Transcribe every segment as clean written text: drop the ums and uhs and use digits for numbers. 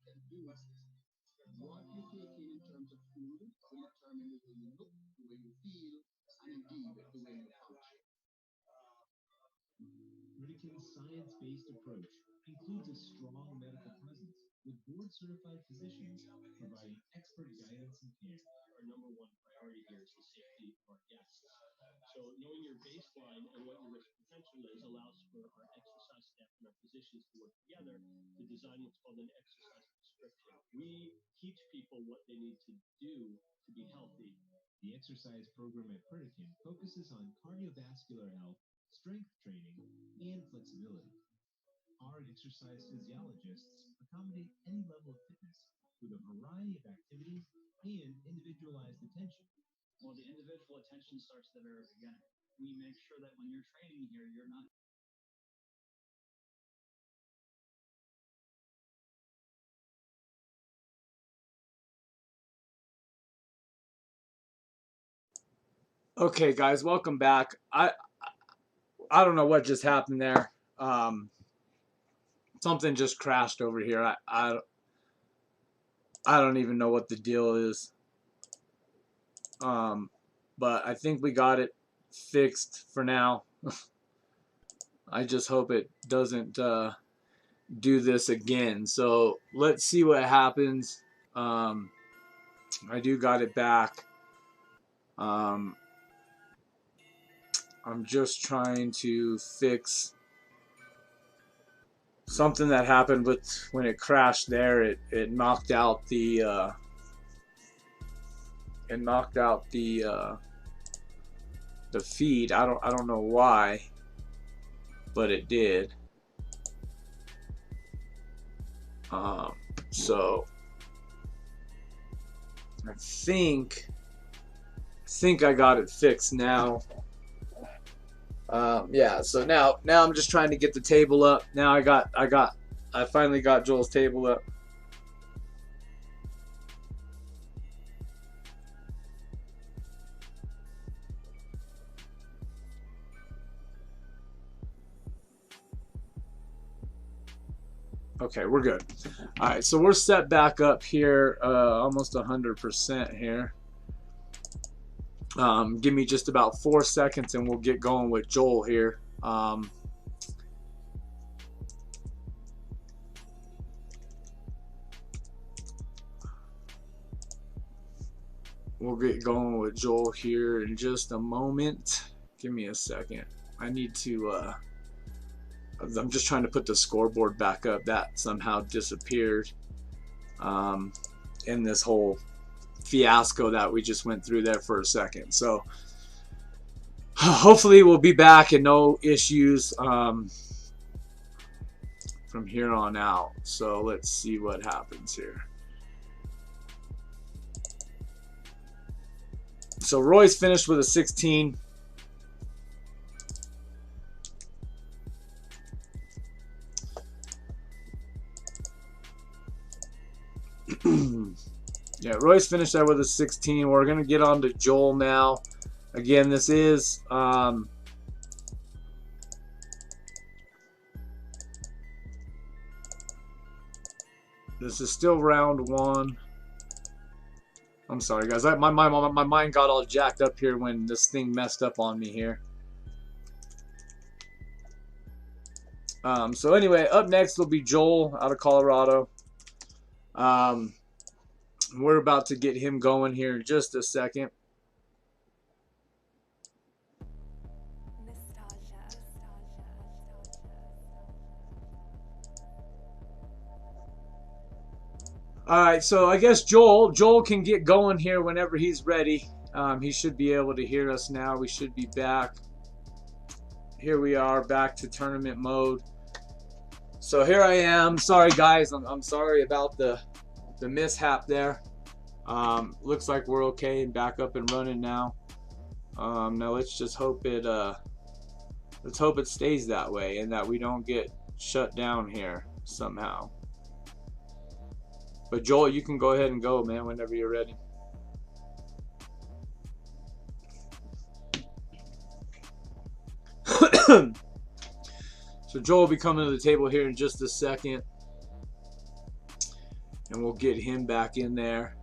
What you take in terms of food will determine the way you look, the way you feel, and indeed the way you function. Ridikin's science-based approach includes a strong medical presence with board-certified physicians providing expert guidance and care. Our number one priority here is the safety of our guests. So knowing your baseline and what your risk potential is allows for our exercise staff and our physicians to work together to design what's called an exercise prescription. We teach people what they need to do to be healthy. The exercise program at Pritikin focuses on cardiovascular health, strength training, and flexibility. Our exercise physiologists accommodate any level of fitness with a variety of activities and individualized attention. Well, the individual attention starts at the very beginning. We make sure that when you're training here, you're not. Okay, guys, welcome back. I don't know what just happened there. Something just crashed over here. I don't even know what the deal is. But I think we got it fixed for now. I just hope it doesn't do this again. So let's see what happens. I do got it back. I'm just trying to fix something that happened with when it crashed there. It knocked out the the feed. I don't know why, but it did. So I think I got it fixed now. Yeah, so now I'm just trying to get the table up. Now I finally got Joel's table up. Okay, we're good. All right, so we're set back up here, almost 100% here. Give me just about 4 seconds and we'll get going with Joel here. We'll get going with Joel here in just a moment. Give me a second. I need to, I'm just trying to put the scoreboard back up. That somehow disappeared in this whole fiasco that we just went through there for a second. So hopefully we'll be back and no issues from here on out. So let's see what happens here. So Roy's finished with a 16. Yeah, Roy's finished there with a 16. We're going to get on to Joel now. Again, this is still round one. I'm sorry, guys. My mind got all jacked up here when this thing messed up on me here. So anyway, up next will be Joel out of Colorado. We're about to get him going here in just a second. All right, so I guess Joel can get going here whenever he's ready. He should be able to hear us now. We should be back. Here we are, back to tournament mode. So here I am. Sorry, guys. I'm sorry about the mishap there. Looks like we're okay and back up and running now. Now let's just hope it stays that way and that we don't get shut down here somehow. But Joel, you can go ahead and go, man, whenever you're ready. So Joel will be coming to the table here in just a second. and we'll get him back in there.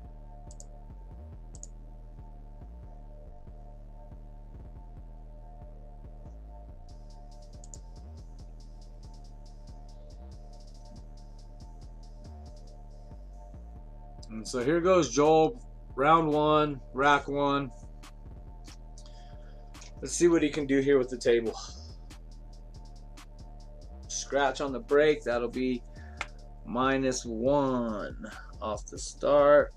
And so here goes Joel, round 1, rack 1. Let's see what he can do here with the table. Scratch on the break, that'll be -1 off the start.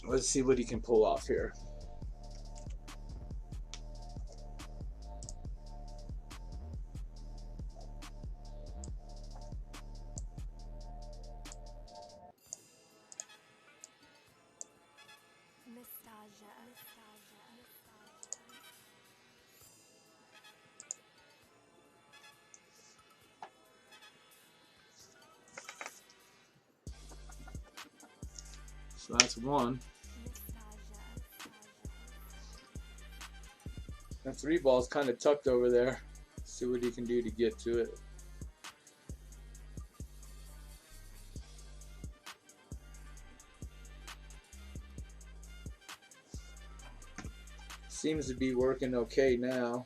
Let's see what he can pull off here. So that's 1. That 3 ball's kind of tucked over there. See what he can do to get to it. Seems to be working okay now.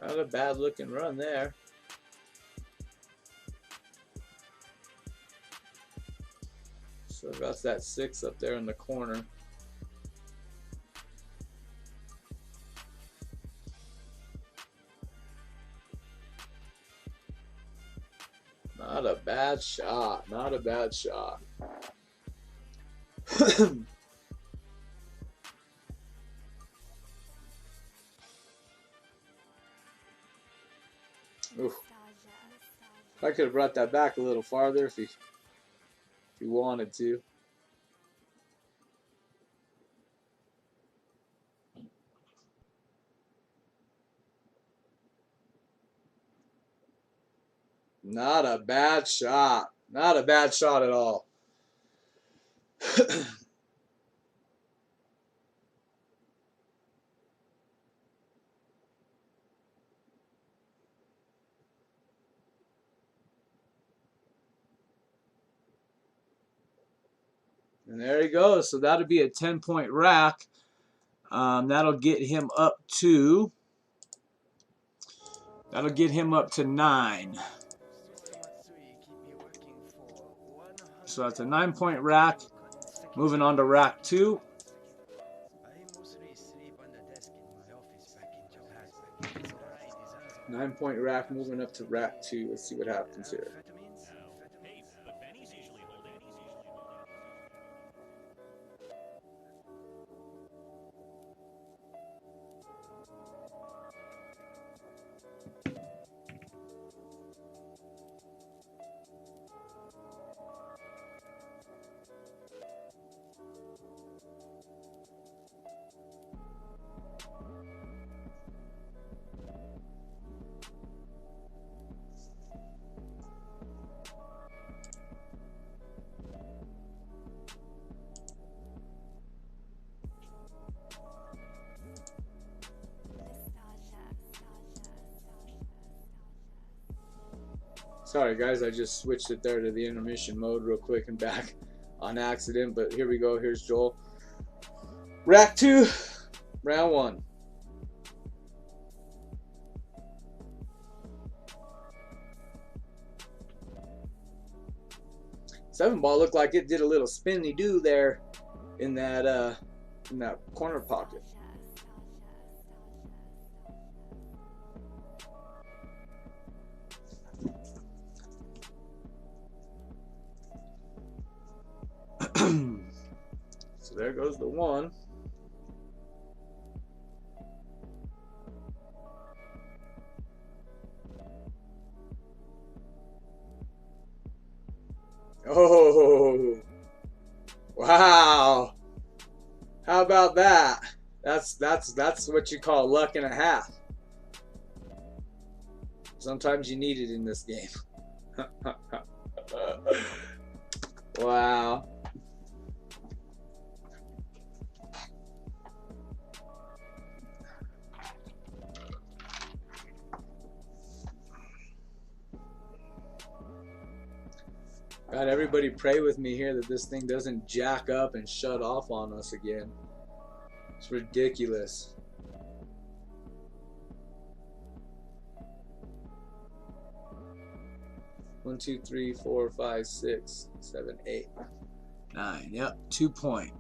Not a bad looking run there. So that's that 6 up there in the corner. Not a bad shot. Not a bad shot. Oof. I could have brought that back a little farther if he wanted to. Not a bad shot. Not a bad shot at all. And there he goes. So that'll be a 10-point rack. That'll get him up to 9. So that's a 9-point rack. Moving on to rack 2. Nine-point rack moving up to rack 2. Let's see what happens here. Sorry guys, I just switched it there to the intermission mode real quick and back on accident, but here we go. Here's Joel. Rack 2, round 1. Seven ball looked like it did a little spinny do there in that corner pocket. there goes the 1. Oh, wow. How about that? That's what you call luck and a half. Sometimes you need it in this game. Wow. God, everybody pray with me here that this thing doesn't jack up and shut off on us again. It's ridiculous. One, 2, 3, 4, 5, 6, 7, 8, 9. Yep, 2 point.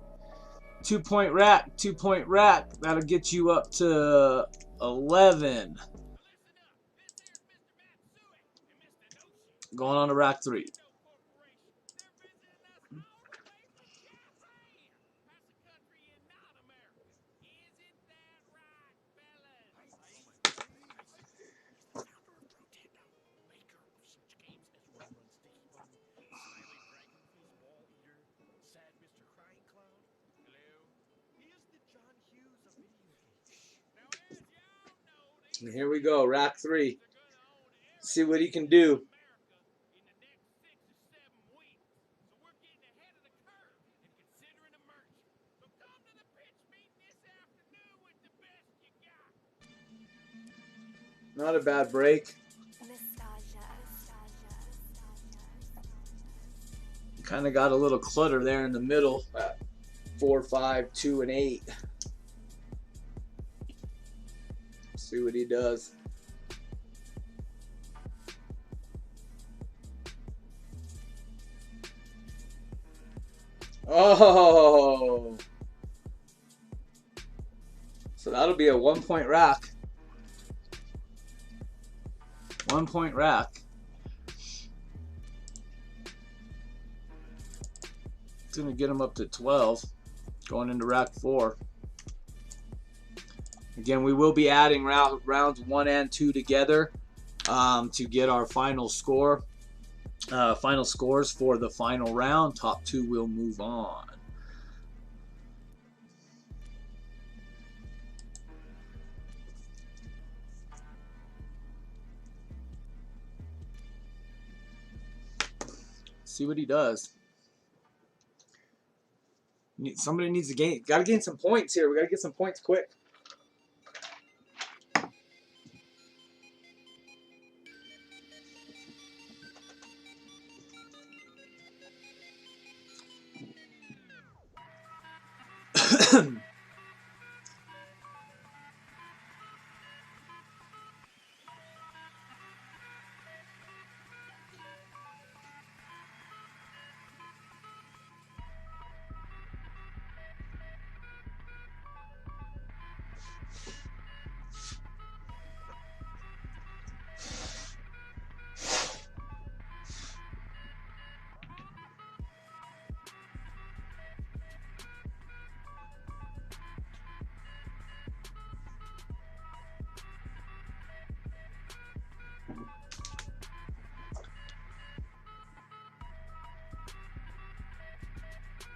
2 point rack, 2 point rack. That'll get you up to 11. Going on to rack 3. And here we go, rack 3. See what he can do. Not a bad break. Kind of got a little clutter there in the middle at 4, 5, 2, and 8. See what he does. Oh! So that'll be a 1 point rack. 1 point rack. It's going to get him up to 12. Going into rack 4. Again, we will be adding rounds 1 and 2 together to get our final score. Final scores for the final round. Top 2 will move on. See what he does. Somebody needs to gain. Got to gain some points here. We got to get some points quick.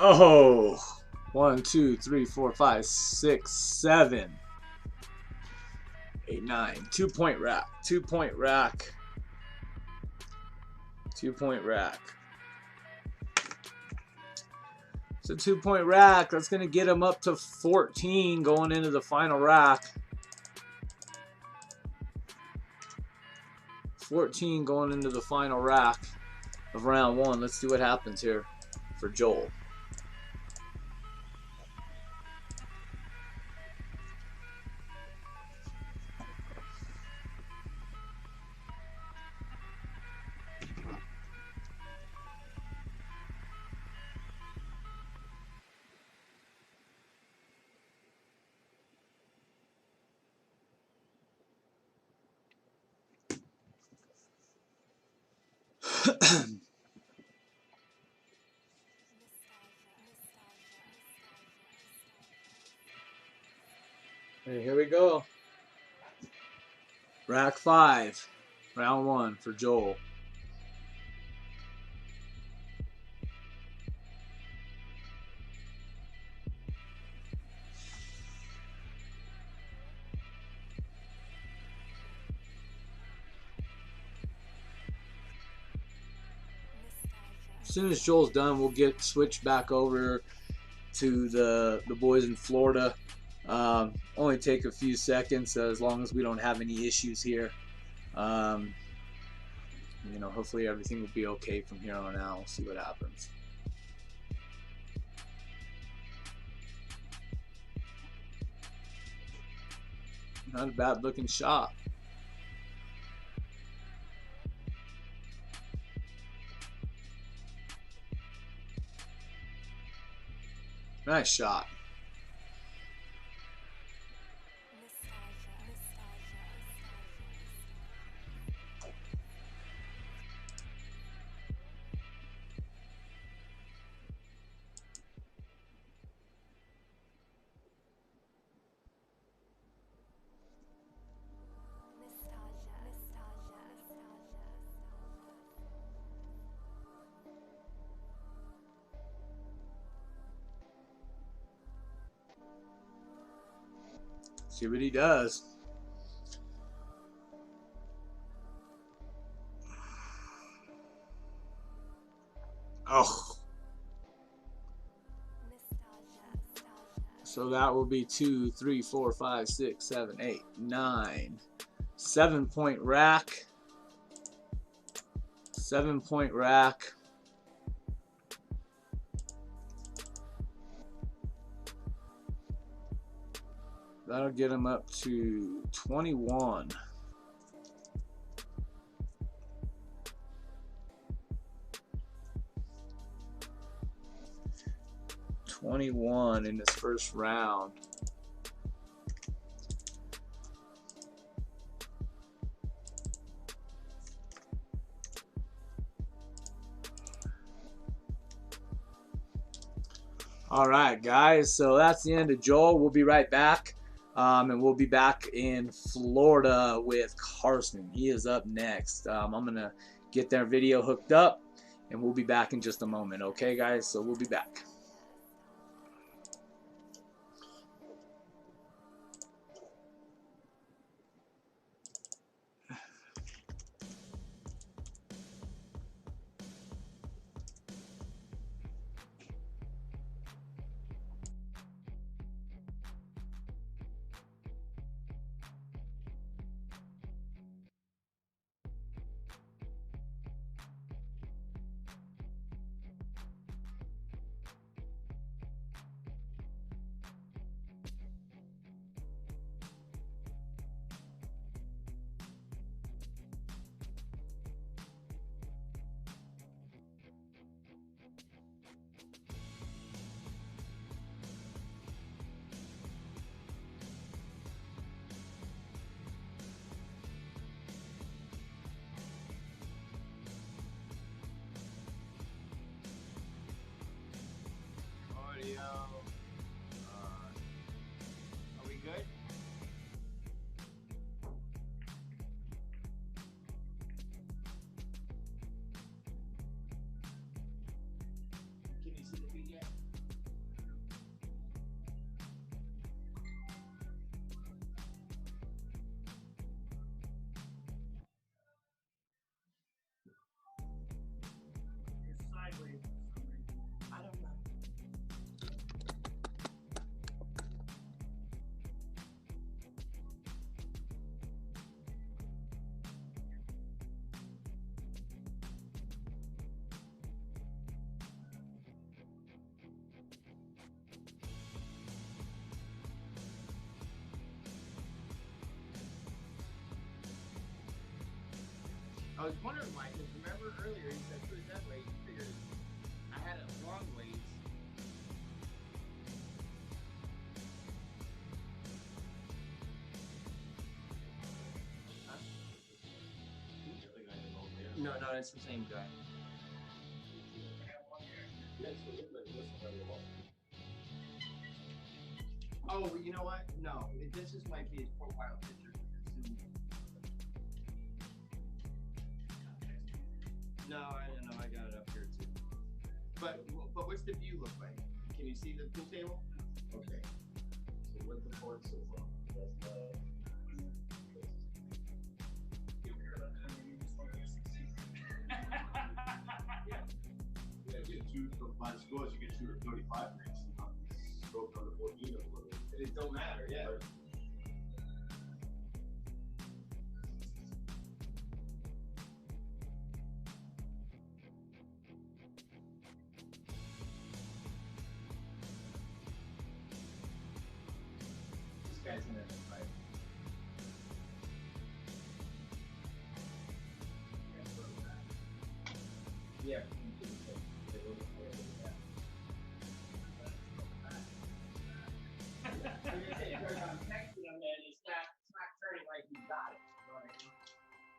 Oh, 1, 2, 3, 4, 5, 6, 7, 8, 9. 2 point rack. 2 point rack. 2 point rack. It's a 2 point rack. That's going to get him up to 14 going into the final rack. 14 going into the final rack of round 1. Let's see what happens here for Joel. go. Rack 5. Round 1 for Joel. As soon as Joel's done, we'll get switched back over to the boys in Florida. Only take a few seconds, as long as we don't have any issues here. You know, hopefully everything will be okay from here on out. We'll see what happens. Not a bad looking shot. Nice shot. See what he does. Oh. So that will be 2, 3, 4, 5, 6, 7, 8, 9. 7-point rack. 7-point rack. That'll get him up to 21. 21 in his first round. All right, guys. So that's the end of Joel. We'll be right back. And we'll be back in Florida with Carson. He is up next. I'm going to get their video hooked up, and we'll be back in just a moment. Okay, guys? So we'll be back. Are we good? Can you see the feed yet? It's sideways. I don't know. I was wondering why, because remember earlier he said put it that way, you figured I had it long ways. Huh? No, it's the same guy. Oh, you know what? No, this just might be his profile picture. No, I don't know. I got it up here too. But what's the view look like? Can you see the pool table? Okay. So what's the board so well? Yeah, get two by scores. You can shoot a 35 next. Stroke on the 14 or whatever. It don't matter. Yeah. This guy's gonna fight. Yeah. I'm texting him and it's not turning like he got it. You know what I mean?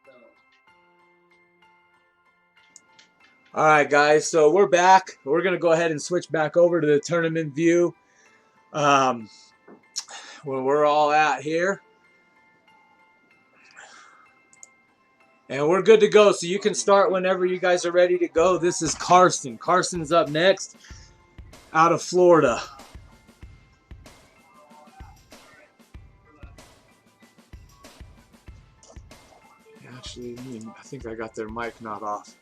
So. All right, guys. So we're back. We're gonna go ahead and switch back over to the tournament view. Where we're all at here. And we're good to go, so you can start whenever you guys are ready to go. This is Carson. Carson's up next out of Florida. Actually, I think I got their mic not off.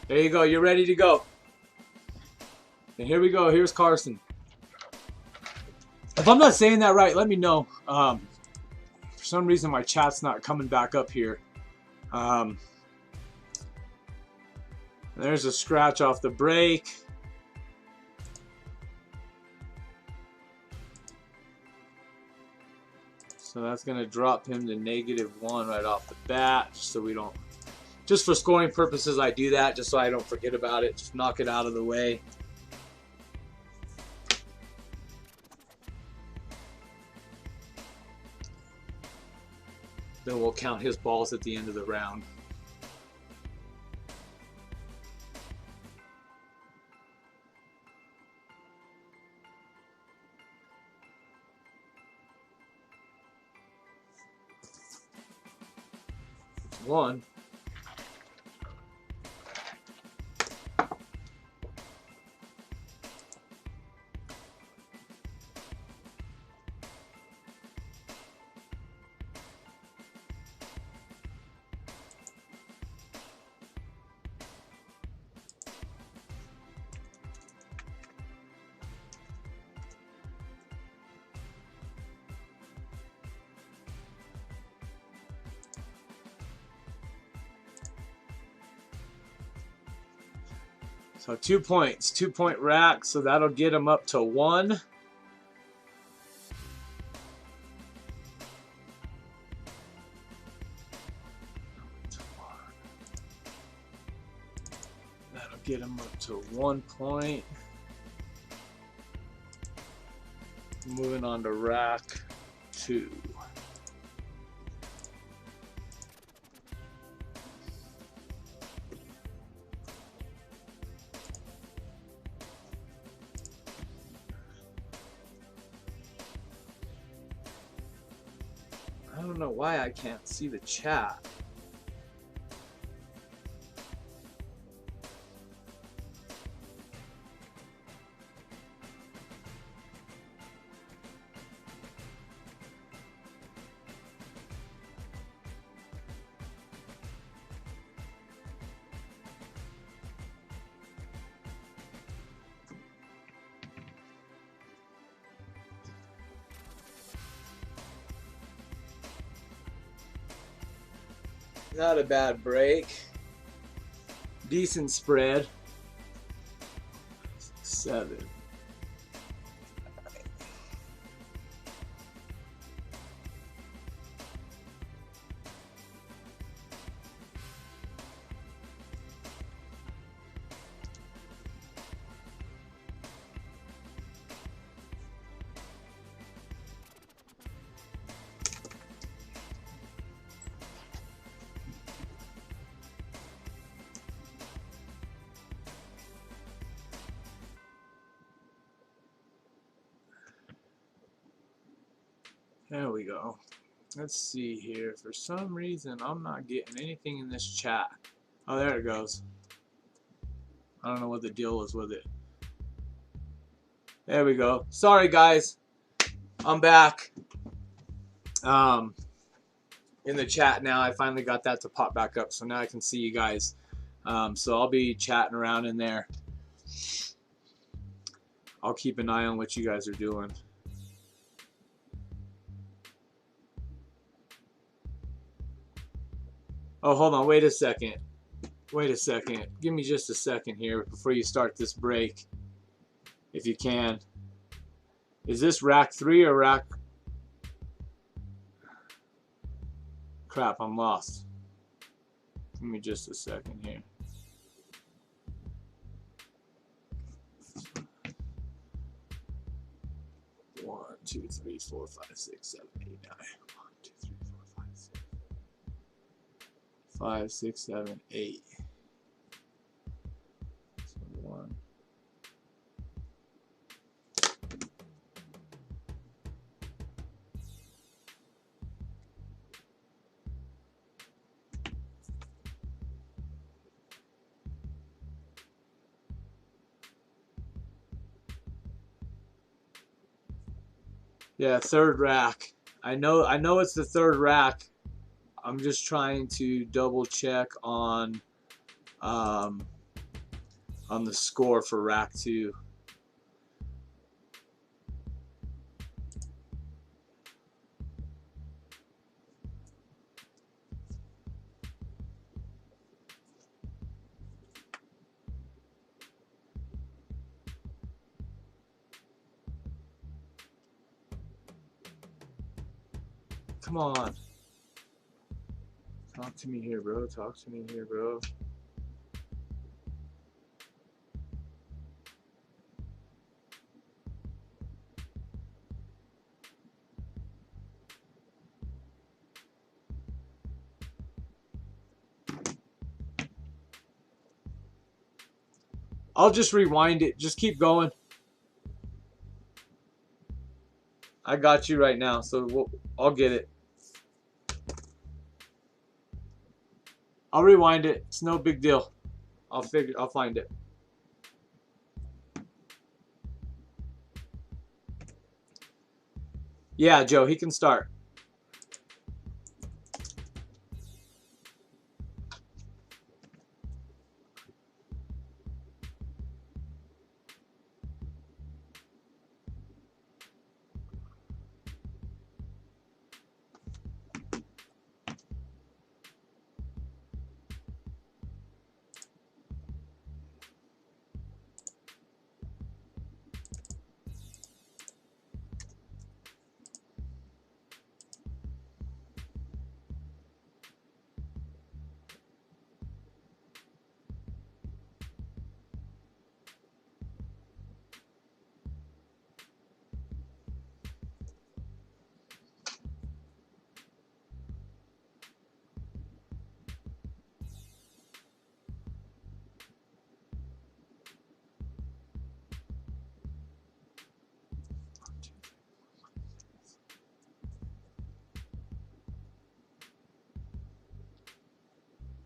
There you go. You're ready to go. And here we go. Here's Carson. If I'm not saying that right, let me know. For some reason, my chat's not coming back up here. There's a scratch off the break. So that's going to drop him to -1 right off the bat. So we don't, just for scoring purposes, I do that just so I don't forget about it. Just knock it out of the way. Then we'll count his balls at the end of the round. One. So 2 points, 2-point rack, so that'll get him up to 1. That'll get him up to 1 point. Moving on to rack 2. I don't know why I can't see the chat. Not a bad break. Decent spread. 7. There we go. Let's see here. For some reason, I'm not getting anything in this chat. Oh, there it goes. I don't know what the deal is with it. There we go. Sorry, guys. I'm back. In the chat now. I finally got that to pop back up, so now I can see you guys. So I'll be chatting around in there. I'll keep an eye on what you guys are doing. Oh, hold on. Wait a second. Wait a second. Give me just a second here before you start this break, if you can. Is this rack 3 or rack... Crap, I'm lost. Give me just a second here. One, 2, 3, 4, 5, 6, 7, 8, 9. 1, 2, 3, 4, 5, 6. 5, 6, 7, 8. So 1. Yeah, third rack. I know it's the third rack. I'm just trying to double check on the score for rack 2. Come on. Talk to me here, bro. Talk to me here, bro. I'll just rewind it. Just keep going. I got you right now, so I'll get it. I'll rewind it. It's no big deal. I'll find it. Yeah, Joe, he can start.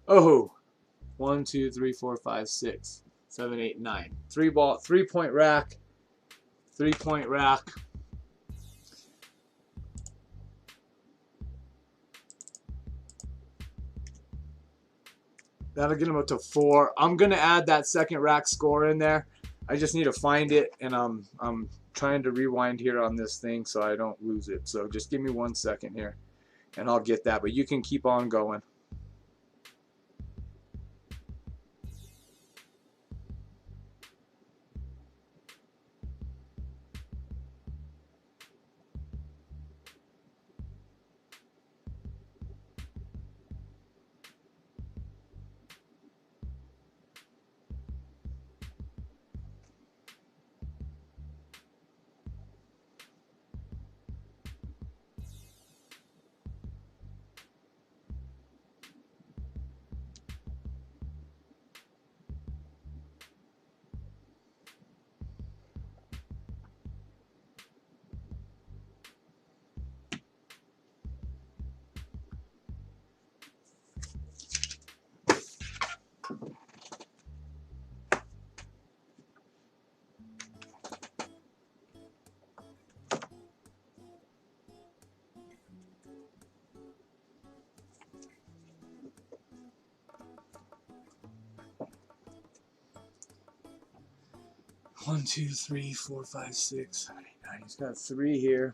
Oh, 1, 2, 3, 4, 5, 6, 7, 8, 9. 3-point rack. 3-point rack. That'll get him up to 4. I'm gonna add that second rack score in there. I just need to find it, and I'm trying to rewind here on this thing so I don't lose it. So just give me 1 second here, and I'll get that. But you can keep on going. 1, 2, 3, 4, 5, 6, 7, 8, 9. He's got 3 here.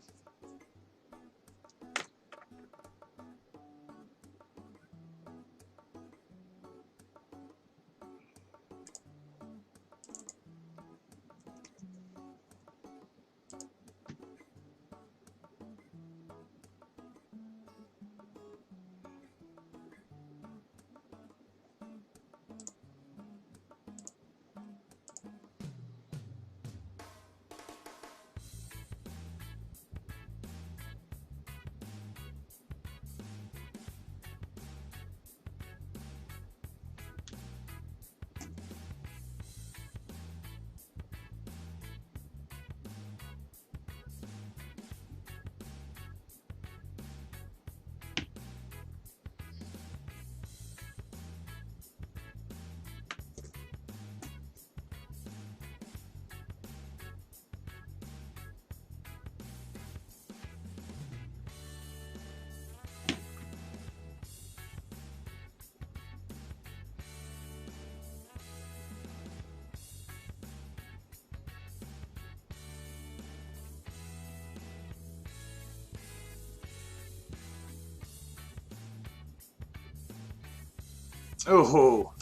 Oh,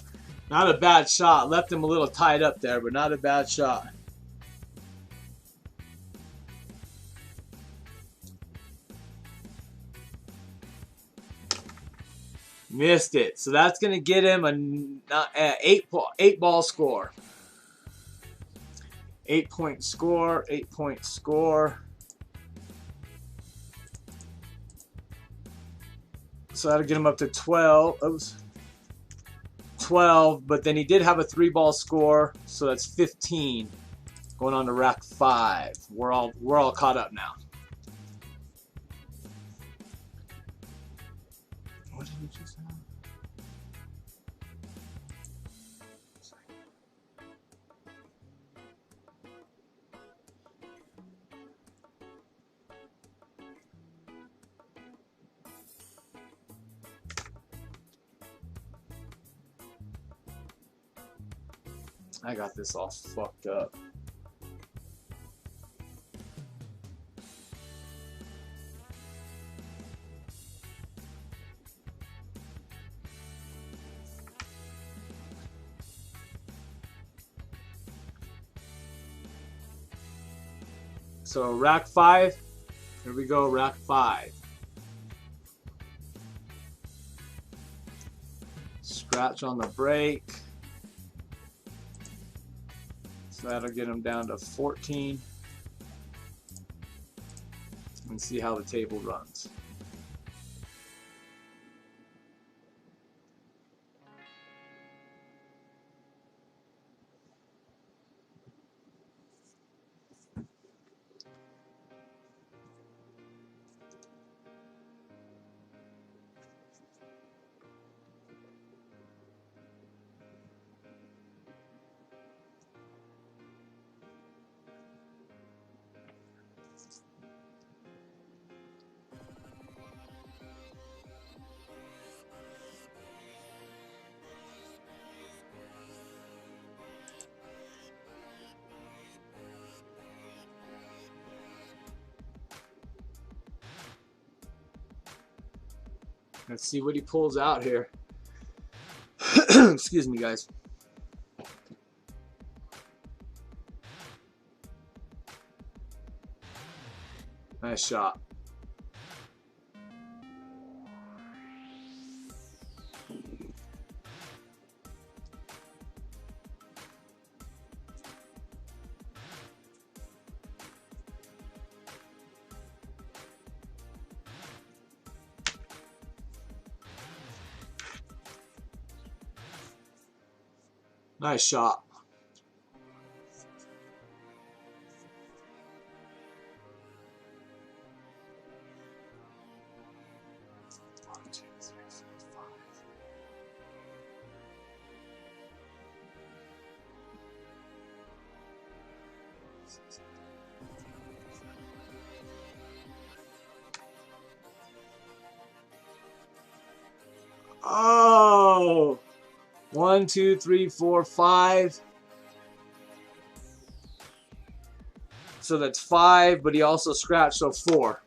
not a bad shot. Left him a little tied up there, but not a bad shot. Missed it. So that's going to get him an 8-ball score. 8-point score. 8-point score. So that'll get him up to 12. Oops. 12, but then he did have a 3-ball score, so that's 15. Going on to rack 5. We're all caught up now. What did we just have? I got this all fucked up. So rack 5. Here we go, rack 5. Scratch on the break. So that'll get him down to 14. And see how the table runs. Let's see what he pulls out here. Excuse me, guys. Nice shot. Nice shot. Oh, 1, 2, 3, 4, 5. So that's 5, but he also scratched, so 4.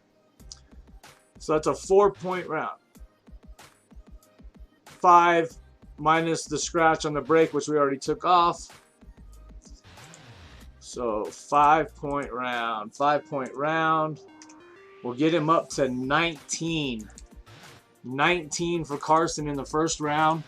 So that's a 4-point round. 5 minus the scratch on the break, which we already took off. So 5-point round. 5-point round. We'll get him up to 19. 19 for Carson in the first round.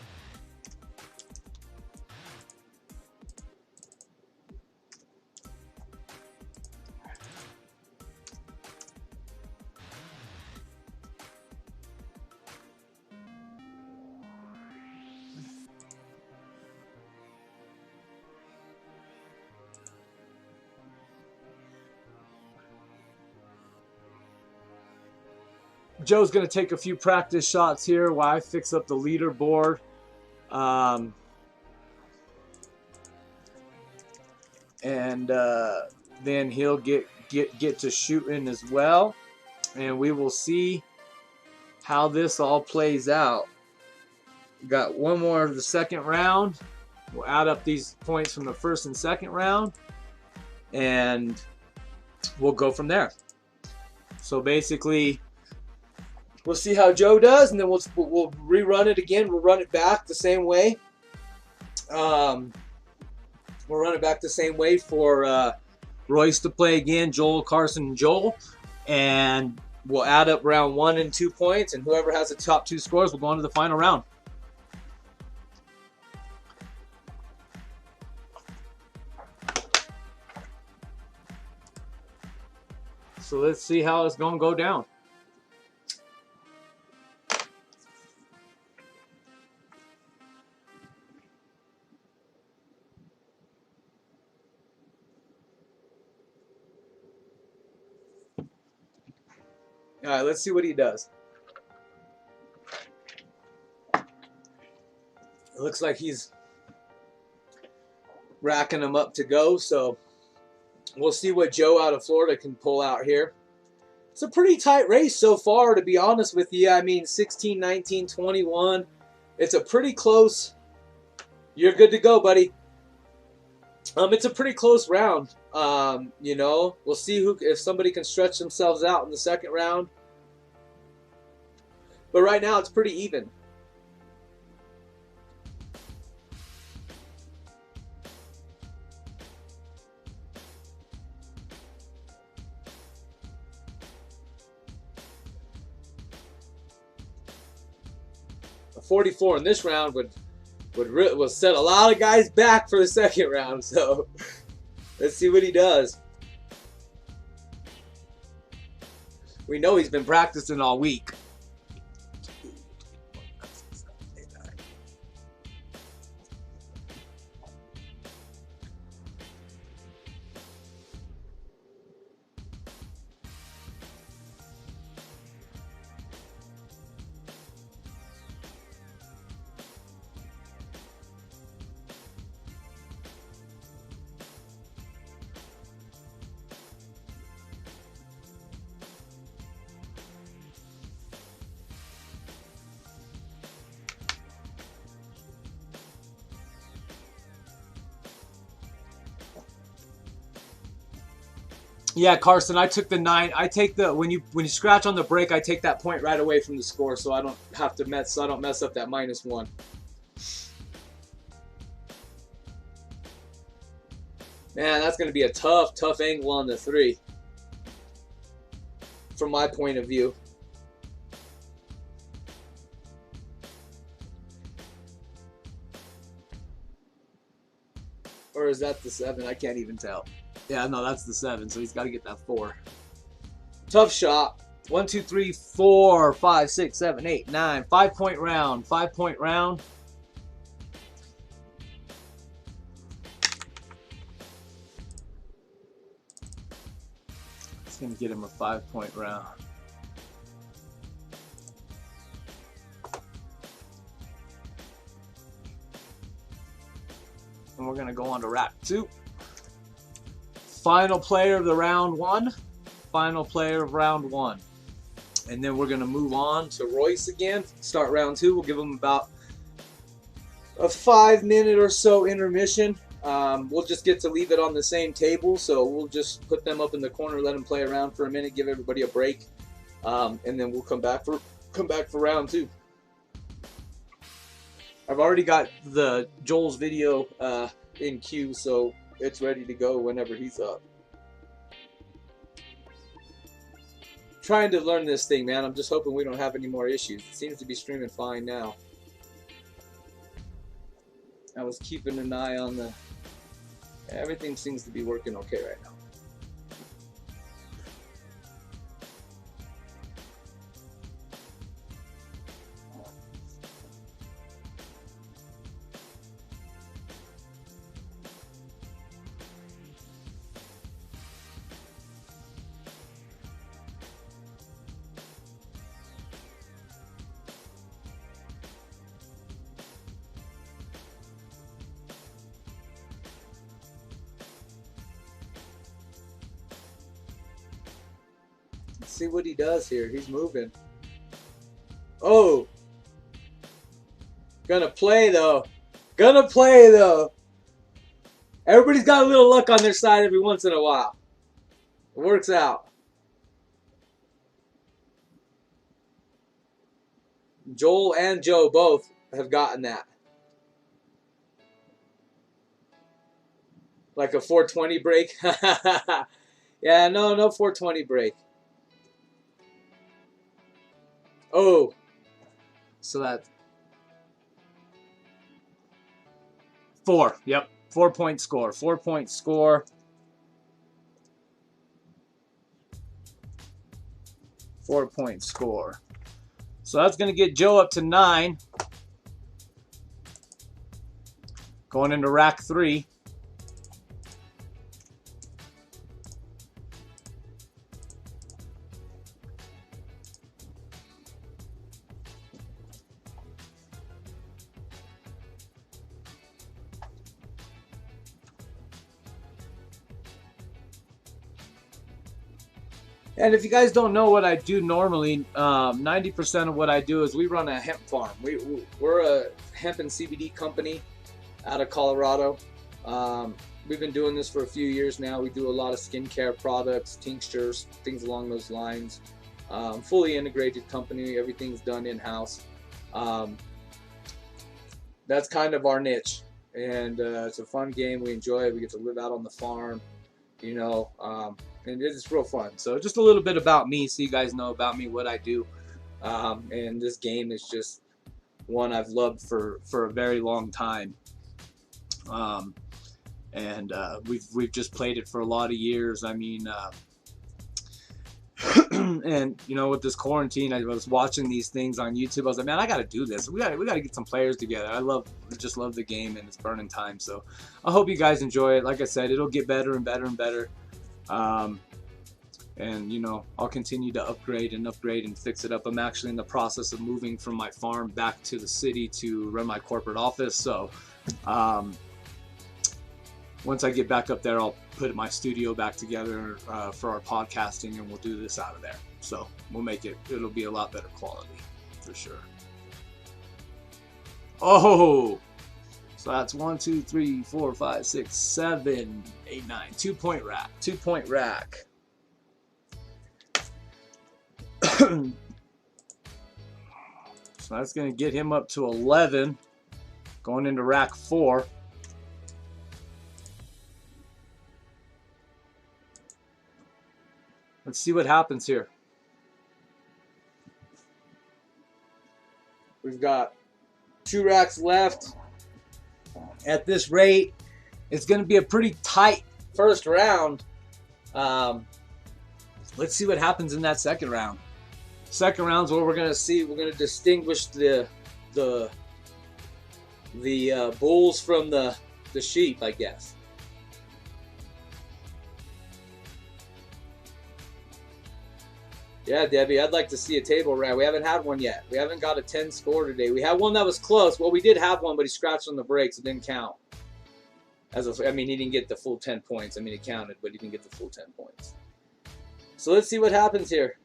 Joe's going to take a few practice shots here while I fix up the leaderboard. Then he'll get to shooting as well. And we will see how this all plays out. Got one more of the second round. We'll add up these points from the first and second round. And we'll go from there. So basically, we'll see how Joe does, and then we'll rerun it again. We'll run it back the same way. We'll run it back the same way for Royce to play again, Joel, Carson, and Joel. And we'll add up round 1 and 2 points, and whoever has the top 2 scores will go on to the final round. So let's see how it's going to go down. All right, let's see what he does. It looks like he's racking them up to go, so we'll see what Joe out of Florida can pull out here. It's a pretty tight race so far, to be honest with you. I mean, 16, 19, 21. It's a pretty close. You're good to go, buddy. It's a pretty close round. You know, we'll see if somebody can stretch themselves out in the second round. But right now, it's pretty even. A 44 in this round would set a lot of guys back for the second round. So let's see what he does. We know he's been practicing all week. Yeah, Carson, I took the 9. I take the when you scratch on the break, I take that point right away from the score, so I don't have to mess up that -1. Man, that's going to be a tough angle on the 3 from my point of view. Or is that the 7? I can't even tell. Yeah, no, that's the 7, so he's got to get that 4. Tough shot. 1, 2, 3, 4, 5, 6, 7, 8, 9. 5-point round. 5-point round. It's going to get him a 5-point round. And we're going to go on to rack 2. Final player of the round 1. Final player of round 1. And then we're going to move on to Royce again. Start round 2. We'll give him about a 5-minute or so intermission. we'll just get to leave it on the same table, so we'll just put them up in the corner, let them play around for a minute, give everybody a break, and then we'll come back for round 2. I've already got the Joel's video in queue, so it's ready to go whenever he's up. Trying to learn this thing, man. I'm just hoping we don't have any more issues. It seems to be streaming fine now. I was keeping an eye on the... Everything seems to be working okay right now. See what he does here. He's moving. Oh! Gonna play though. Gonna play though. Everybody's got a little luck on their side every once in a while. It works out. Joel and Joe both have gotten that. Like a 420 break. Yeah, no 420 break. Oh, so that 4. Yep, 4-point score. 4-point score. 4-point score. So that's going to get Joe up to 9. Going into rack 3. And if you guys don't know what I do normally, 90% of what I do is we run a hemp farm. We're a hemp and CBD company out of Colorado. We've been doing this for a few years now. We do a lot of skincare products, tinctures, things along those lines. Fully integrated company. Everything's done in-house. That's kind of our niche. And it's a fun game. We enjoy it. We get to live out on the farm, you know. And it's real fun. So just a little bit about me, so you guys know about me, what I do. And this game is just one I've loved for a very long time. We've just played it for a lot of years. I mean, and you know, with this quarantine, I was watching these things on YouTube. I was like, man, I got to do this. We got to get some players together. I just love the game, and it's burning time. So I hope you guys enjoy it. Like I said, it'll get better and better and better. And you know, I'll continue to upgrade and fix it up. I'm actually in the process of moving from my farm back to the city to run my corporate office. So once I get back up there, I'll put my studio back together for our podcasting, and we'll do this out of there. So we'll make it'll be a lot better quality for sure. Oh, so that's 1, 2, 3, 4, 5, 6, 7, 8, 9. 2-point rack. 2-point rack. So that's going to get him up to 11. Going into rack 4. Let's see what happens here. We've got 2 racks left. At this rate, it's going to be a pretty tight first round. Let's see what happens in that second round. Second round's where we're going to see. We're going to distinguish the bulls from the sheep, I guess. Yeah, Debbie, I'd like to see a table round. We haven't had one yet. We haven't got a 10 score today. We had one that was close. Well, we did have one, but he scratched on the brakes. It didn't count. I mean, he didn't get the full 10 points. I mean, it counted, but he didn't get the full 10 points. So let's see what happens here.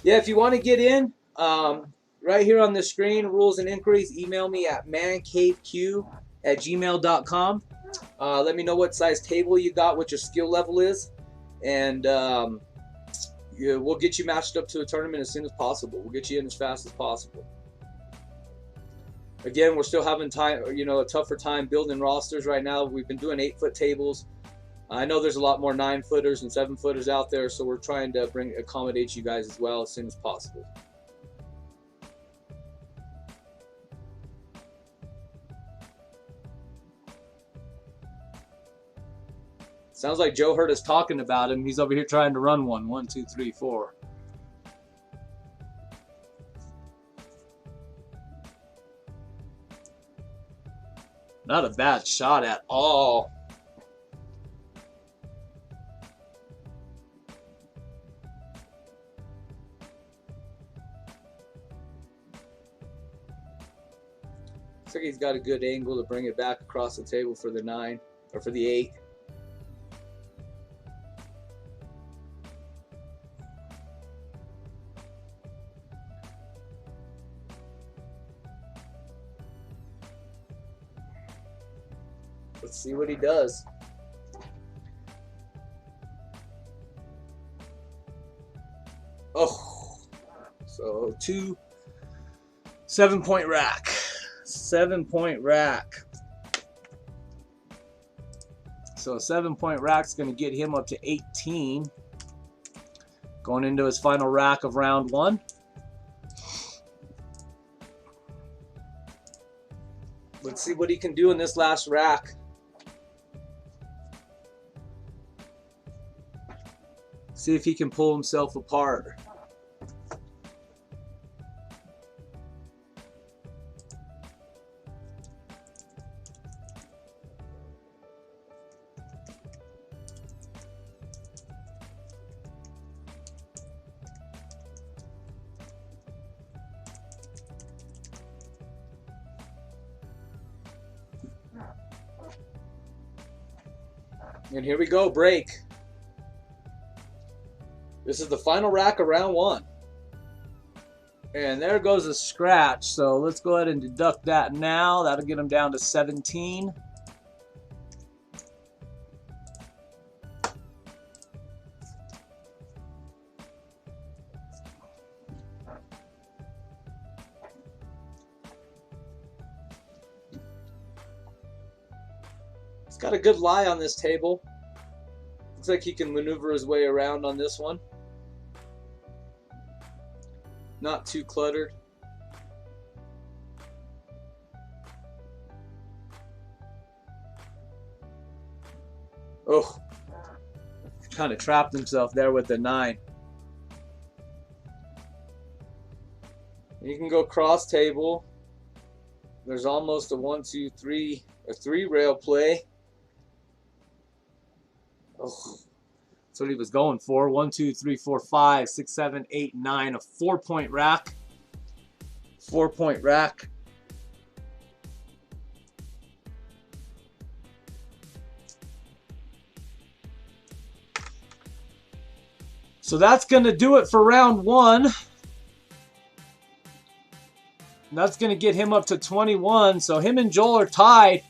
Yeah, if you want to get in, right here on the screen, rules and inquiries, email me at mancaveq gmail.com. Let me know what size table you got, what your skill level is, and we'll get you matched up to a tournament as soon as possible. We'll get you in as fast as possible. Again, we're still having a tougher time building rosters right now. We've been doing 8-foot tables. I know there's a lot more 9-footers and 7-footers out there, so we're trying to accommodate you guys as well as soon as possible. Sounds like Joe heard us talking about him. He's over here trying to run one. 1, 2, 3, 4. Not a bad shot at all. Looks like he's got a good angle to bring it back across the table for the 9 or for the 8. Let's see what he does. Oh, so 2 7-point rack. 7-point rack. So a 7-point rack's going to get him up to 18. Going into his final rack of round 1. Let's see what he can do in this last rack. See if he can pull himself apart. And here we go, break. This is the final rack of round 1. And there goes a scratch. So let's go ahead and deduct that now. That'll get him down to 17. He's got a good lie on this table. Looks like he can maneuver his way around on this one. Not too cluttered. Oh, kind of trapped himself there with the 9. You can go cross table. There's almost a 1, 2, 3, a 3 rail play. Oh, that's what he was going for. 1, 2, 3, 4, 5, 6, 7, 8, 9. A 4-point rack. 4-point rack. So that's going to do it for round 1. That's going to get him up to 21. So him and Joel are tied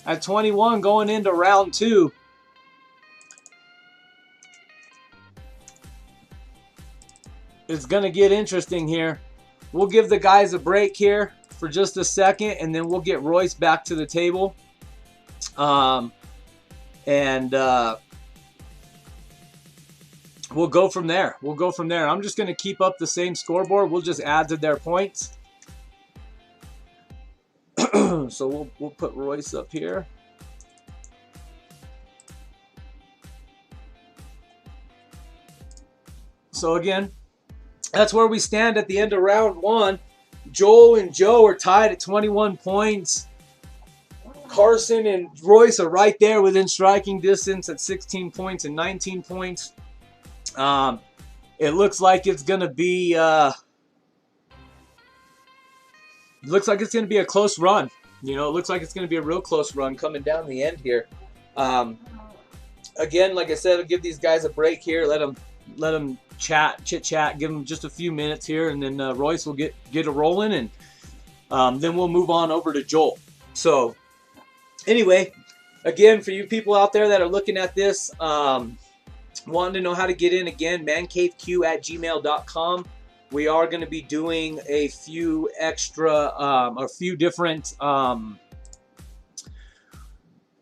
at 21 going into round 2. It's going to get interesting here. We'll give the guys a break here for just a second, and then we'll get Royce back to the table. We'll go from there. We'll go from there. I'm just going to keep up the same scoreboard. We'll just add to their points. So we'll put Royce up here. So again, that's where we stand at the end of round 1. Joel and Joe are tied at 21 points. Carson and Royce are right there within striking distance at 16 points and 19 points. It looks like it's going to be a close run. You know, it looks like it's going to be a real close run coming down the end here. Again, like I said, I'll give these guys a break here. Let them chit chat. Give them just a few minutes here, and then Royce will get it rolling, and then we'll move on over to Joel. So Anyway, again, for you people out there that are looking at this, wanting to know how to get in, again, mancaveq@gmail.com. We are going to be doing a few extra, a few different,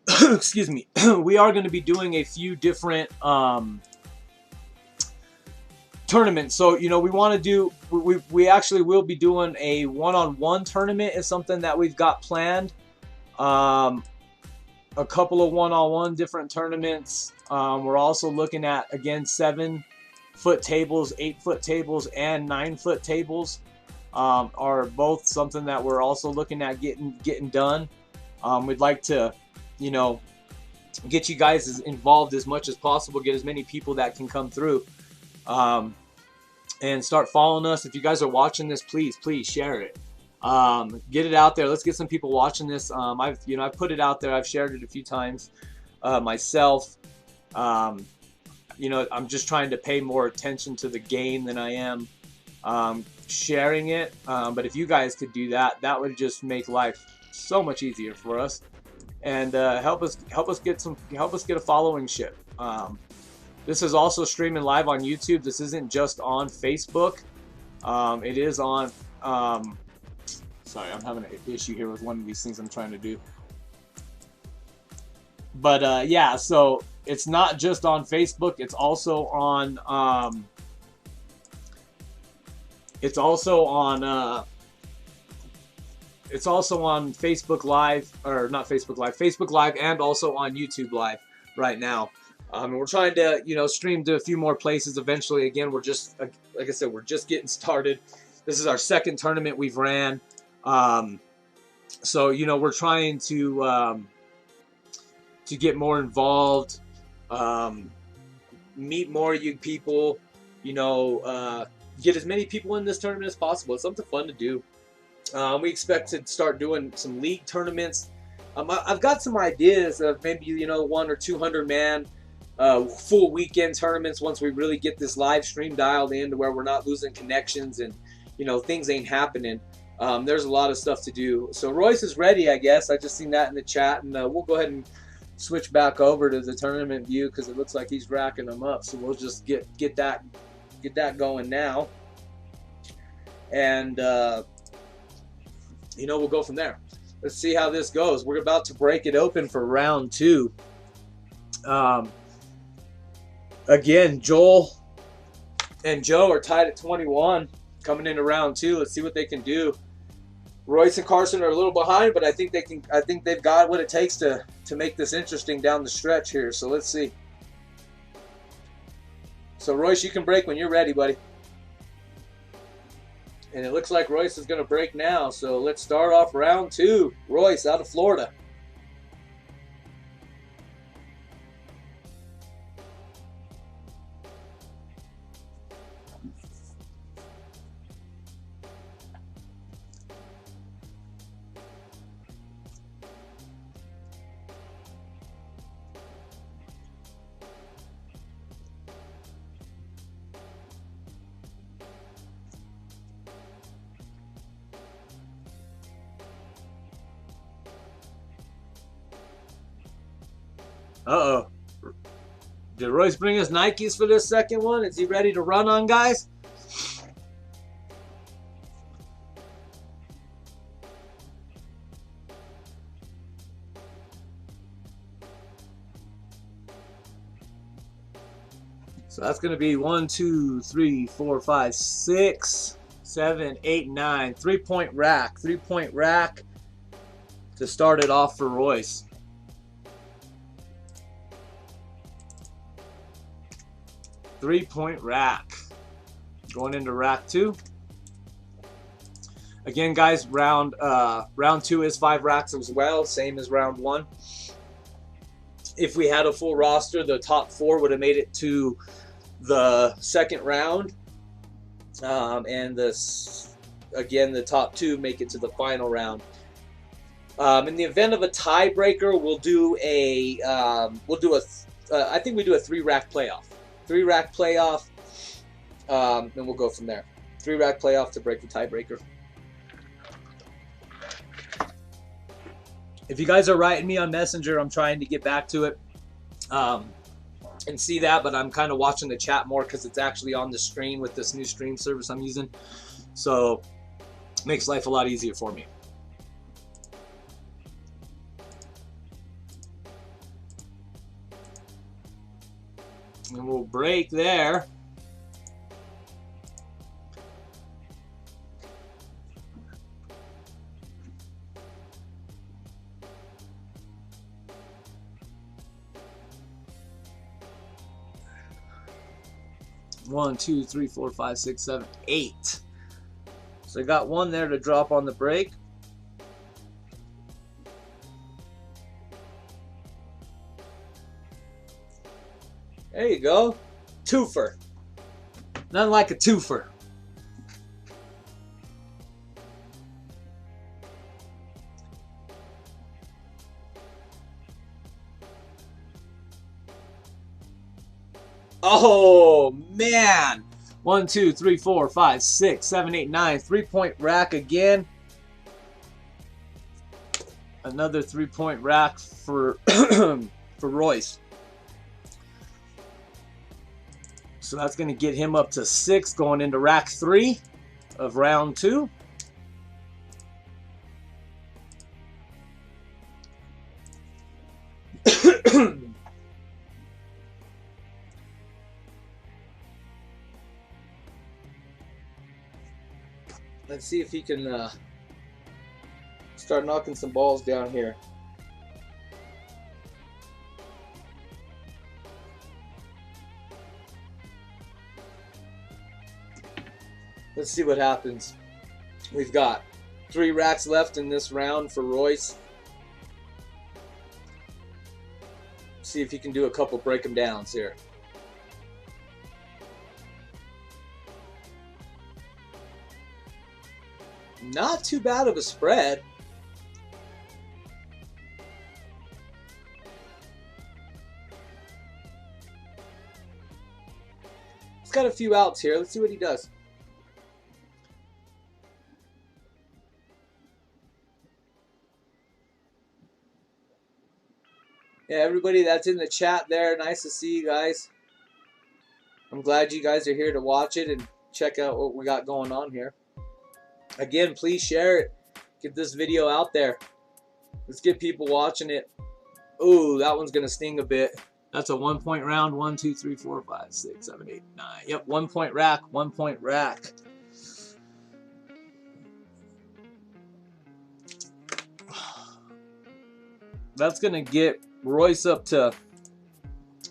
excuse me, we are going to be doing a few different tournaments. So, you know, we want to do, we actually will be doing a one-on-one tournament is something that we've got planned. A couple of one-on-one different tournaments. We're also looking at, again, 7-foot tables, 8-foot tables, and 9-foot tables are both something that we're also looking at getting done. We'd like to, you know, get you guys involved as much as possible, get as many people that can come through, and start following us. If you guys are watching this, please share it. Get it out there. Let's get some people watching this. I've put it out there. I've shared it a few times myself. You know, I'm just trying to pay more attention to the game than I am sharing it. But if you guys could do that, that would just make life so much easier for us, and help us get a following ship. This is also streaming live on YouTube. This isn't just on Facebook. It is on. Sorry, I'm having an issue here with one of these things I'm trying to do. But yeah, so it's not just on Facebook. It's also on. It's also on Facebook Live, or not Facebook Live, Facebook Live, and also on YouTube Live right now. And we're trying to, you know, stream to a few more places eventually. Again, we're just, like I said, we're just getting started. This is our second tournament we've ran. So, you know, we're trying to get more involved, meet more of you people, you know, get as many people in this tournament as possible. It's something fun to do. We expect to start doing some league tournaments. I've got some ideas of maybe, you know, 100 or 200 man full weekend tournaments once we really get this live stream dialed in to where we're not losing connections and, you know, things ain't happening. There's a lot of stuff to do. So Royce is ready, I guess. I just seen that in the chat, and we'll go ahead and switch back over to the tournament view because it looks like he's racking them up. So we'll just get that going now, and you know, we'll go from there. Let's see how this goes. We're about to break it open for round 2. Again, Joel and Joe are tied at 21 coming into round 2. Let's see what they can do. Royce and Carson are a little behind, but I think they can. I think they've got what it takes to make this interesting down the stretch here. So let's see. So Royce, you can break when you're ready, buddy. And it looks like Royce is going to break now. So let's start off round 2. Royce out of Florida. Uh-oh. Did Royce bring us Nikes for this second one? Is he ready to run on, guys? So that's going to be 1, 2, 3, 4, 5, 6, 7, 8, 9. 3-point rack. 3-point rack to start it off for Royce. Three-point rack. Going into rack 2. Again, guys, round 2 is 5 racks as well, same as round 1. If we had a full roster, the top 4 would have made it to the second round, and again, the top 2 make it to the final round. In the event of a tiebreaker, we'll do a I think we do a 3-rack playoff. 3-rack playoff, and we'll go from there. 3-rack playoff to break the tiebreaker. If you guys are writing me on Messenger, I'm trying to get back to it and see that, but I'm kind of watching the chat more because it's actually on the screen with this new stream service I'm using. So it makes life a lot easier for me. And we'll break there. One, two, three, four, five, six, seven, 8. So I got one there to drop on the break. There you go. Twofer. Nothing like a twofer. Oh, man. 1, 2, 3, 4, 5, 6, 7, 8, 9. 3-point rack again. Another 3-point rack for, for Royce. So that's going to get him up to 6 going into rack 3 of round 2. Let's see if he can start knocking some balls down here. Let's see what happens. We've got 3 racks left in this round for Royce. See if he can do a couple break them downs here. Not too bad of a spread. He's got a few outs here. Let's see what he does. Yeah, everybody that's in the chat there, nice to see you guys. I'm glad you guys are here to watch it and check out what we got going on here. Again, please share it. Get this video out there. Let's get people watching it. Ooh, that one's going to sting a bit. That's a 1-point round. 1, 2, 3, 4, 5, 6, 7, 8, 9. Yep, 1-point rack. 1-point rack. That's going to get Royce up to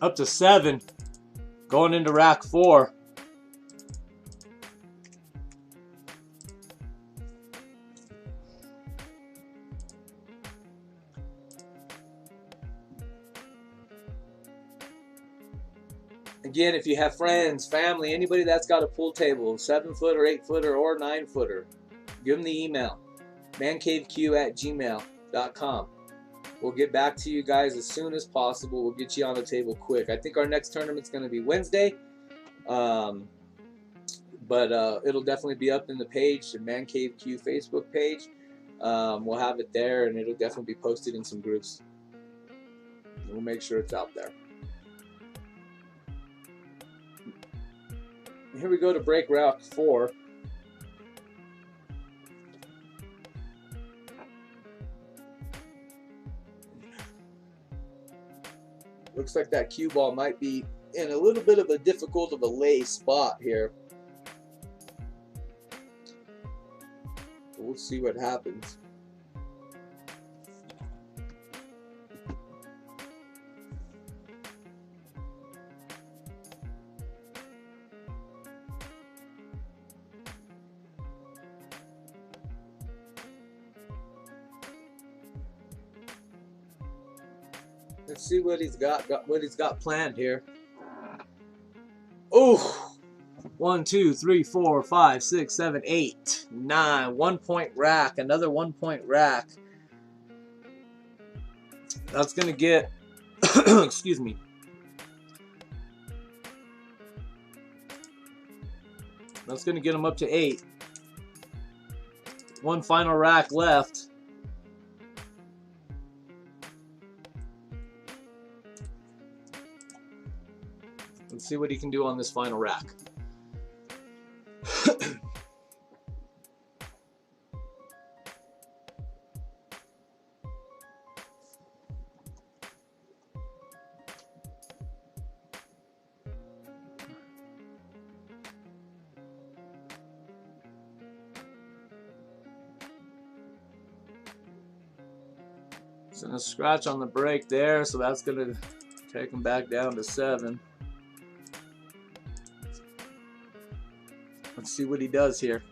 7 going into rack 4. Again, if you have friends, family, anybody that's got a pool table, 7-footer, 8-footer, or 9-footer, give them the email, mancaveq@gmail.com. We'll get back to you guys as soon as possible. We'll get you on the table quick. I think our next tournament's going to be Wednesday, but it'll definitely be up in the page, the Man Cave Q Facebook page. We'll have it there, and it'll definitely be posted in some groups. We'll make sure it's out there. Here we go to break rack 4. Looks like that cue ball might be in a little bit of a difficult of a lay spot here. We'll see what happens. Let's see what he's got planned here. Oh, 1, 2, 3, 4, 5, 6, 7, 8, 9. 1-point rack. Another 1-point rack. That's gonna get excuse me. That's gonna get him up to 8. One final rack left. Let's see what he can do on this final rack. So a scratch on the break there, so that's going to take him back down to 7. Let's see what he does here.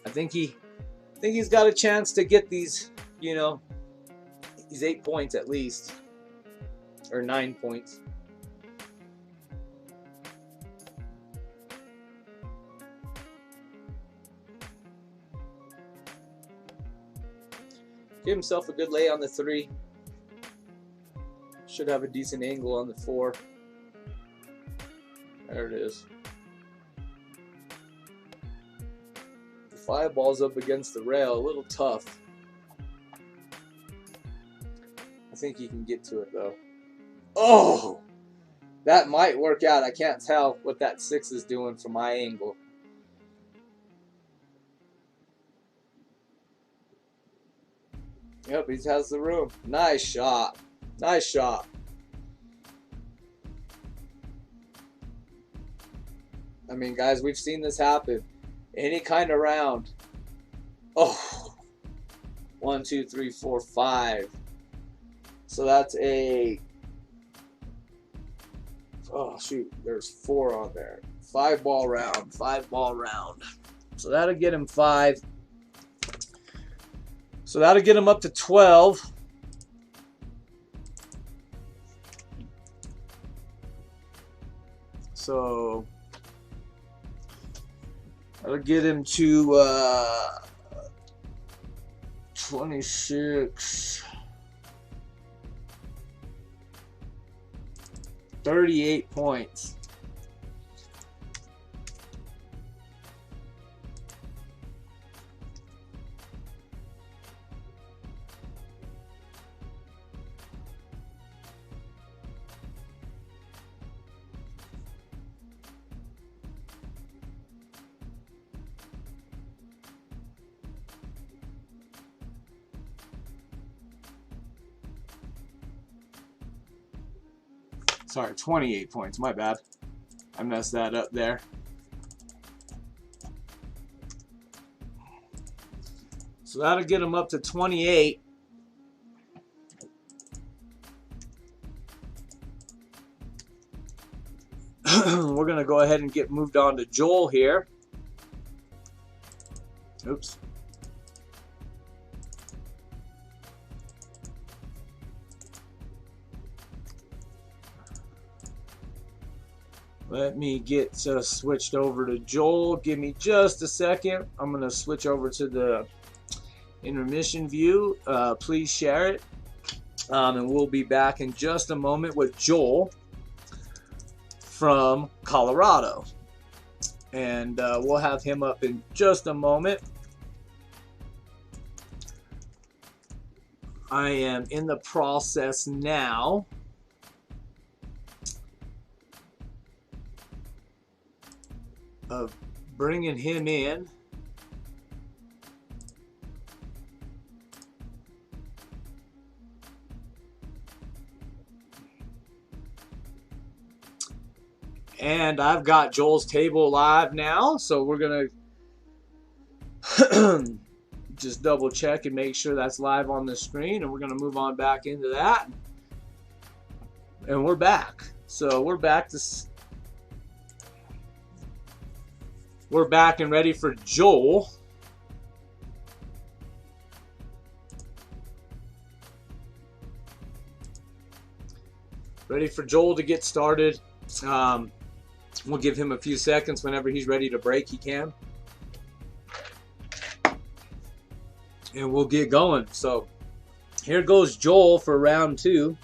I think he's got a chance to get these, you know, these 8 points at least, or 9 points. Give himself a good lay on the 3. Should have a decent angle on the 4. There it is. The 5 ball's up against the rail, a little tough. I think he can get to it though. Oh! That might work out. I can't tell what that 6 is doing from my angle. Yep, he has the room. Nice shot. Nice shot. I mean, guys, we've seen this happen. Any kind of round. Oh. 1, 2, 3, 4, 5. So that's a... Oh, shoot. There's 4 on there. 5 ball round. 5 ball round. So that'll get him 5. So that'll get him up to 12. So that'll get him to 26. 38 points. Sorry, 28 points. My bad. I messed that up there. So that'll get him up to 28. We're going to go ahead and get moved on to Joel here. Oops. Let me get switched over to Joel. Give me just a second. I'm going to switch over to the intermission view. Please share it. And we'll be back in just a moment with Joel from Colorado. And we'll have him up in just a moment. I am in the process now of bringing him in. And I've got Joel's table live now, so we're gonna just double check and make sure that's live on the screen, and we're gonna move on back into that. And we're back. So we're back and ready for Joel. Ready for Joel to get started. We'll give him a few seconds. Whenever he's ready to break, he can. And we'll get going. So here goes Joel for round 2.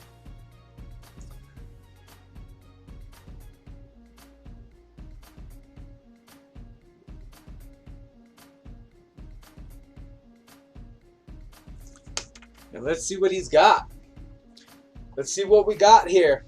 And let's see what he's got. Let's see what we got here.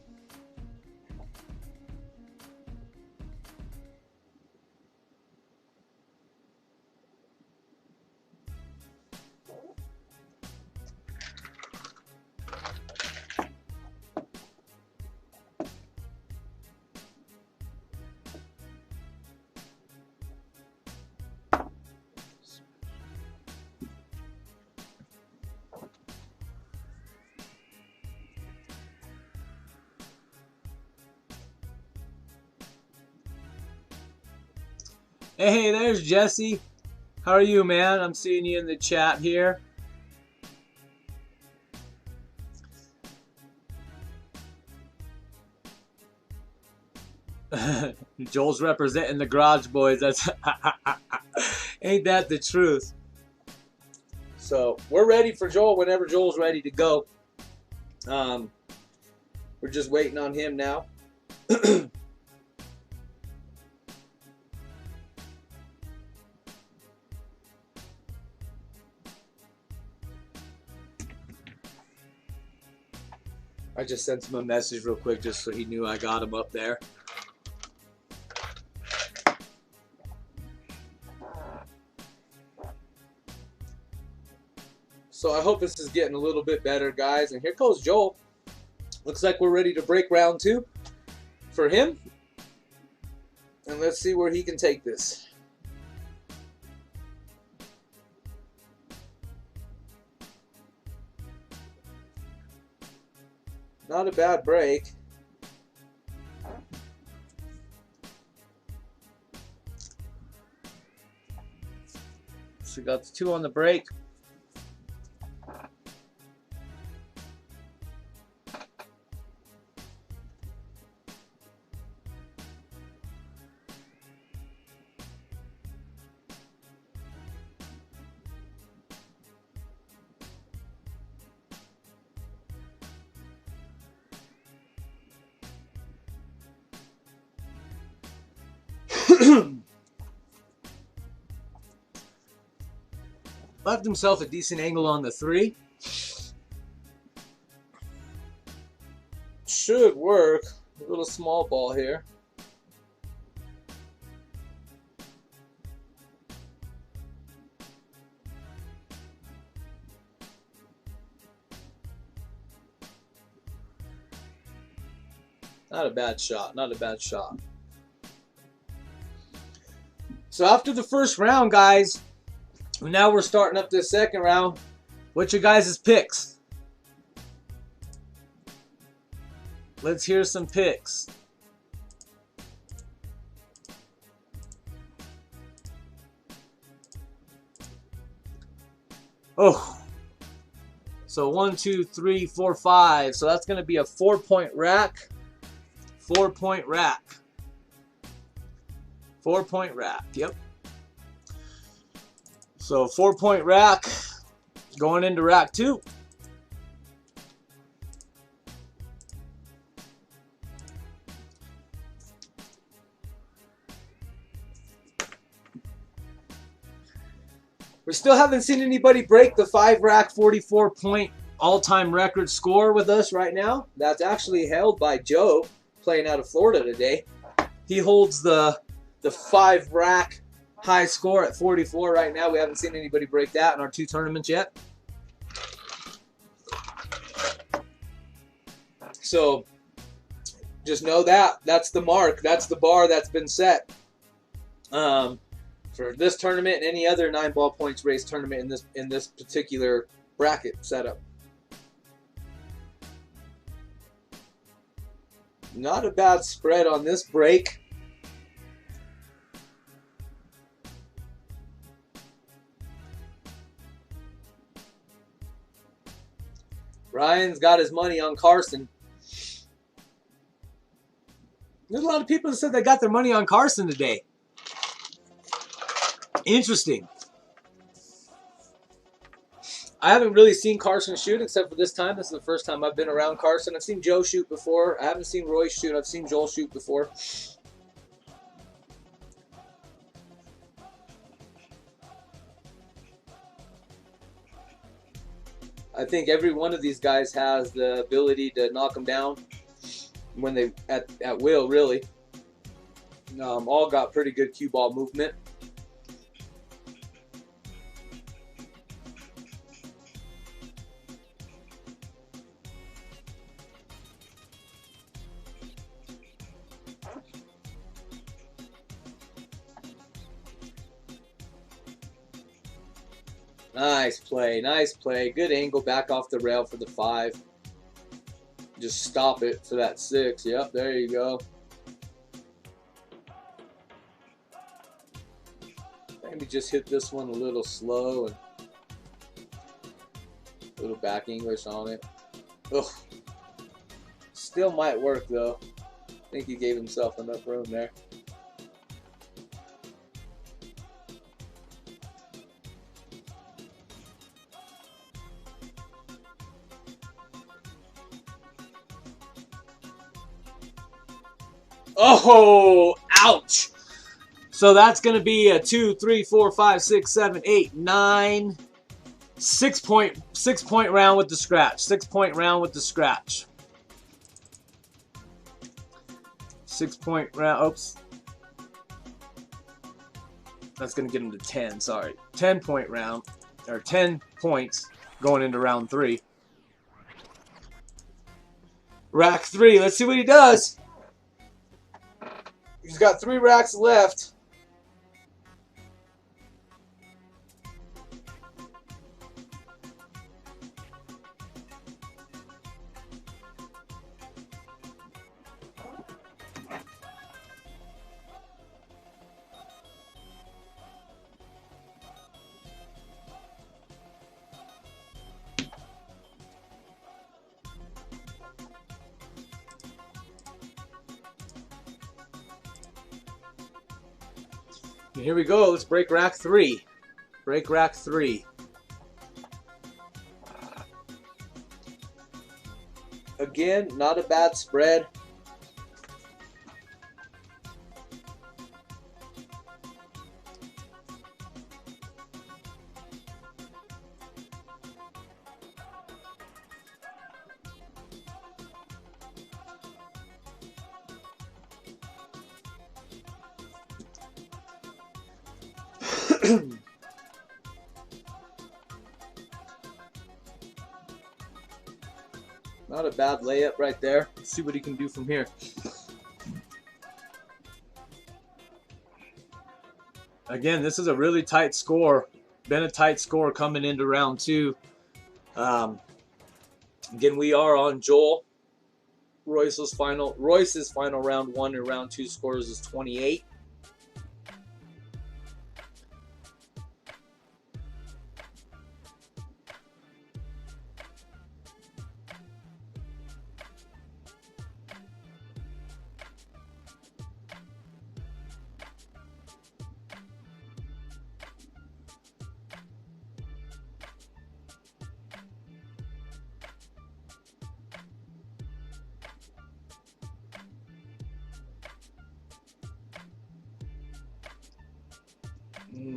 Hey, there's Jesse. How are you, man? I'm seeing you in the chat here. Joel's representing the Garage Boys. That's ain't that the truth? So we're ready for Joel whenever Joel's ready to go. We're just waiting on him now. I just sent him a message real quick just so he knew I got him up there. So I hope this is getting a little bit better, guys. And here goes Joel. Looks like we're ready to break round 2 for him. And let's see where he can take this. Not a bad break. So we got the 2 on the break. Left himself a decent angle on the 3. Should work. A little small ball here. Not a bad shot. Not a bad shot. So after the first round, guys, now we're starting up this second round. What's your guys' picks? Let's hear some picks. Oh. So 1, 2, 3, 4, 5. So that's going to be a 4-point rack. 4-point rack. 4-point rack. Yep. So 4-point rack going into rack 2. We still haven't seen anybody break the 5-rack 44-point all-time record score with us right now. That's actually held by Joe, playing out of Florida today. He holds the 5-rack high score at 44 right now. We haven't seen anybody break that in our 2 tournaments yet. So just know that. That's the mark. That's the bar that's been set. For this tournament and any other 9-ball points race tournament in this particular bracket setup. Not a bad spread on this break. Ryan's got his money on Carson. There's a lot of people that said they got their money on Carson today. Interesting. I haven't really seen Carson shoot except for this time. This is the first time I've been around Carson. I've seen Joe shoot before. I haven't seen Roy shoot. I've seen Joel shoot before. I think every one of these guys has the ability to knock them down when they at will, really. All got pretty good cue ball movement. Nice play, nice play. Good angle back off the rail for the 5. Just stop it for that 6. Yep, there you go. Maybe just hit this one a little slow and a little back English on it. Ugh. Still might work though. I think he gave himself enough room there. Oh, ouch. So that's going to be a 2, 3, 4, 5, 6, 7, 8, 9, 6 point round with the scratch. 6 point round with the scratch. 6 point round. Oops. That's going to get him to 10. Sorry. 10 point round. Or 10 points going into round 3. Rack 3. Let's see what he does. He's got 3 racks left. And here we go. Let's break rack 3. Break rack 3. Again, not a bad spread. Not a bad layup right there. Let's see what he can do from here. Again, this is a really tight score. Been a tight score coming into round 2. Again, we are on Joel. Royce's final round 1 and round 2 scores is 28.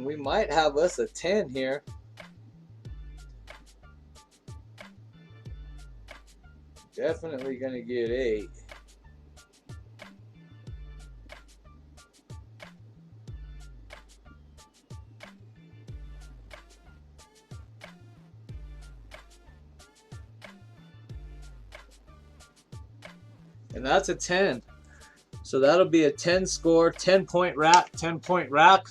We might have us a 10 here. Definitely going to get 8. And that's a 10. So that'll be a 10 score, 10 point rack, 10 point rack.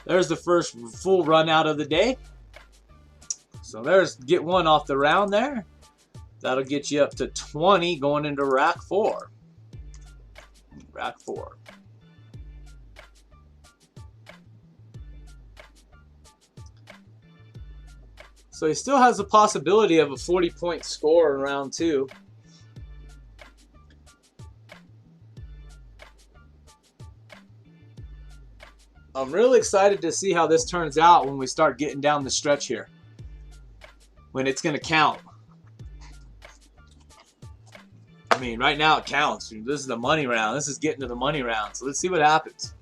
There's the first full run out of the day. So there's get 1 off the round there. That'll get you up to 20 going into rack 4. Rack 4. So he still has the possibility of a 40-point score in round 2. I'm really excited to see how this turns out when we start getting down the stretch here. When it's going to count. I mean, right now it counts. This is the money round. This is getting to the money round. So let's see what happens.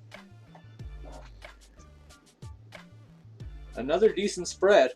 Another decent spread.